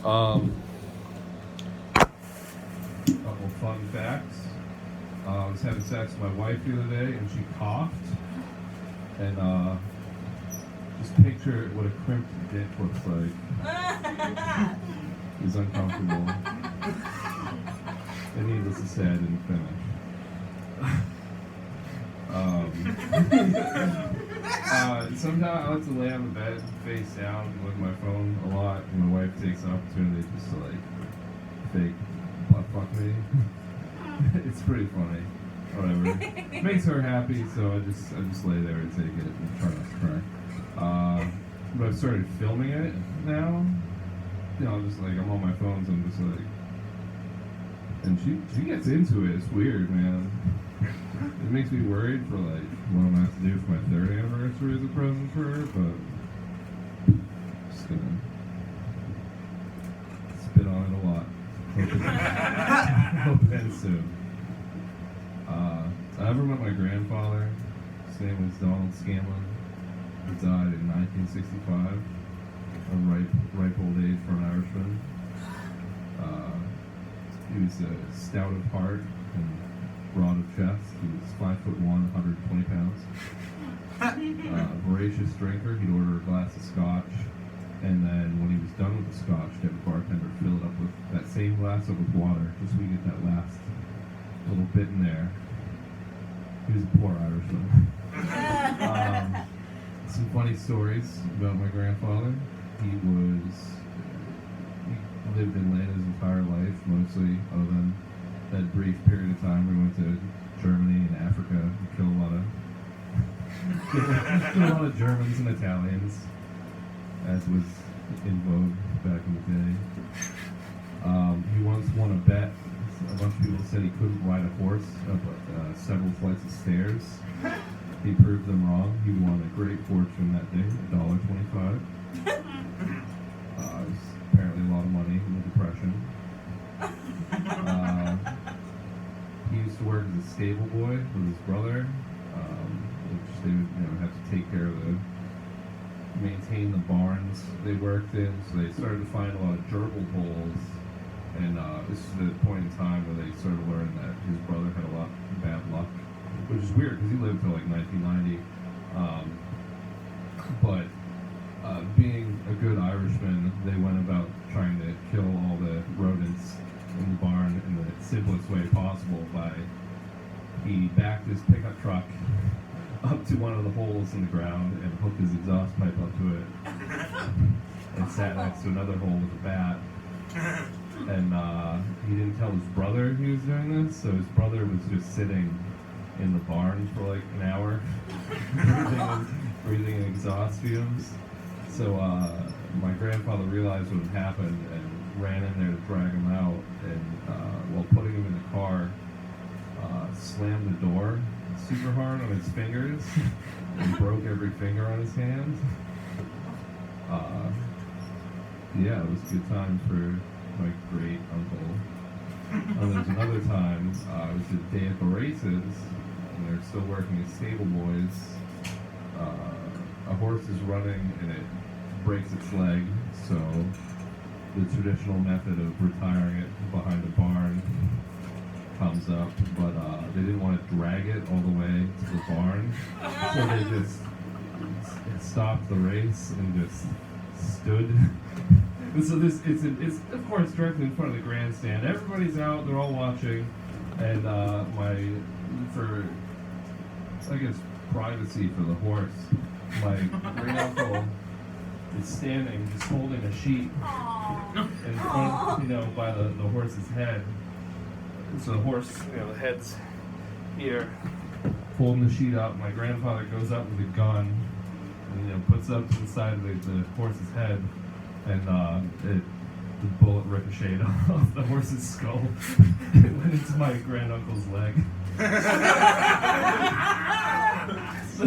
Couple fun facts. I was having sex with my wife the other day, and she coughed. And just picture what a crimped dick looks like. It's uncomfortable. And needless to say, I didn't finish. Sometimes I like to lay on the bed, face down, look at my phone a lot, and my wife takes the opportunity just to fake butt fuck me. It's pretty funny. Whatever. Makes her happy, so I just lay there and take it and try not to cry. But I've started filming it now. I'm just I'm on my phone, so I'm just and she gets into it. It's weird, man. It makes me worried for what I'm gonna have to do for my 3rd anniversary as a present for her, but just gonna spit on it a lot. Hope it ends soon. I ever met my grandfather. His name was Donald Scanlon. He died in 1965, a ripe old age for an Irishman. He was stout of heart and broad of chest. He was 5'1", 120 pounds. Voracious drinker. He'd order a glass of scotch, and then when he was done with the scotch, he'd have a bartender fill it up with that same glass up with water, just so we get that last little bit in there. He was a poor Irishman. Some funny stories about my grandfather. He lived in Atlanta his entire life, mostly, other than that brief period of time we went to Germany and Africa and killed a lot of Germans and Italians, as was in vogue back in the day. He once won a bet. A bunch of people said he couldn't ride a horse up several flights of stairs. He proved them wrong. He won a great fortune that day, $1.25. It was apparently a lot of money in the Depression. He used to work as a stable boy with his brother, which they would have to take care of maintain the barns they worked in. So they started to find a lot of gerbil holes. And this is the point in time where they started learning that his brother had a lot of bad luck, which is weird because he lived till 1990. But being a good Irishman, they went about trying to kill all the rodents in the barn in the simplest way possible he backed his pickup truck up to one of the holes in the ground and hooked his exhaust pipe up to it and sat next to another hole with a bat. And he didn't tell his brother he was doing this, so his brother was just sitting in the barn for an hour, breathing in exhaust fumes. So my grandfather realized what had happened and ran in there to drag him out, and while putting him in the car, slammed the door super hard on his fingers and broke every finger on his hand. Yeah, it was a good time for my great uncle. And there's another time, it was the day at the races, and they're still working as stable boys. A horse is running and it breaks its leg, so the traditional method of retiring it behind a barn comes up, but they didn't want to drag it all the way to the barn, so they just stopped the race and just stood. And so it's of course directly in front of the grandstand. Everybody's out, they're all watching, and for I guess privacy for the horse, my great uncle is standing just holding a sheet in front, by the horse's head. So the horse, the head's here, holding the sheet up. My grandfather goes up with a gun and puts it up to the side of the horse's head, and the bullet ricocheted off the horse's skull. It went into my granduncle's leg. So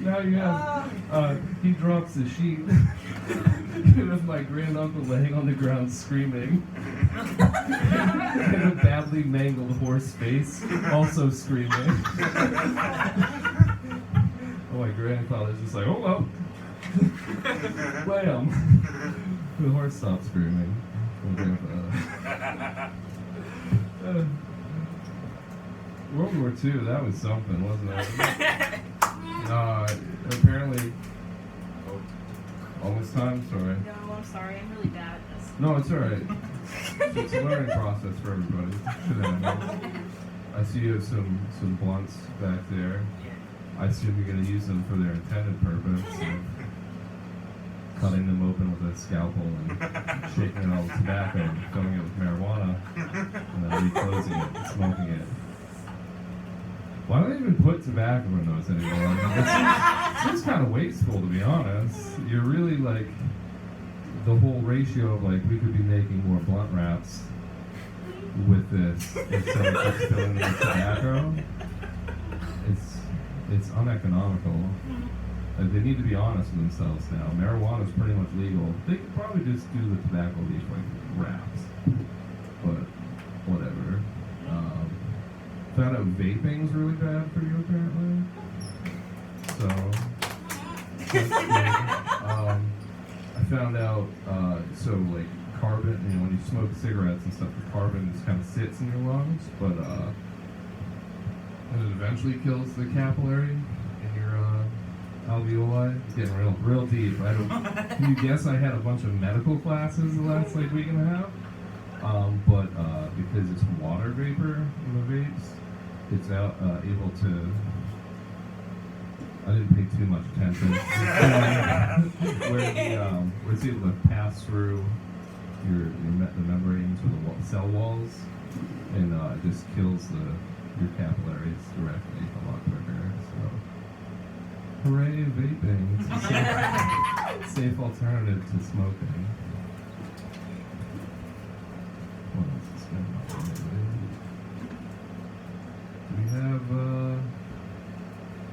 now you have, he drops the sheet. You have my granduncle laying on the ground screaming. And a badly mangled horse face, also screaming. Oh, my grandfather's just like, oh well. Lay him. The horse stopped screaming. World War II, that was something, wasn't it? Apparently. Oh, almost time? Sorry. No, I'm sorry. I'm really bad at this. No, it's alright. It's a learning process for everybody. I see you have some blunts back there. I assume you're going to use them for their intended purpose. Cutting them open with a scalpel and shaking it all with tobacco and filling it with marijuana and then reclosing it and smoking it. Why don't they even put tobacco in those anymore? It's kind of wasteful, to be honest. You're really like, the whole ratio of like, we could be making more blunt wraps with this instead of just filling them with tobacco. It's uneconomical. They need to be honest with themselves now. Marijuana is pretty much legal. They could probably just do the tobacco leaf like wraps, but whatever. Found out vaping's really bad for you apparently. So that's good. I found out so like carbon, when you smoke cigarettes and stuff, the carbon just kind of sits in your lungs, but and it eventually kills the capillary in your alveoli. It's getting real deep. Can you guess I had a bunch of medical classes the last like week and a half? But because it's water vapor in the vapes, it's able to. I didn't pay too much attention. Where it's able to pass through the membranes or the cell walls, and it just kills your capillaries directly a lot quicker. So, hooray, vaping! It's a safe alternative to smoking. What else is going on? Do we have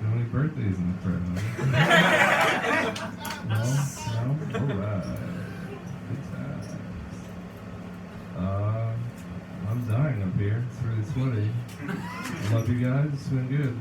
how many birthdays in the crowd? No? Alright. Good times. I'm dying up here. It's really sweaty. I love you guys. It's been good.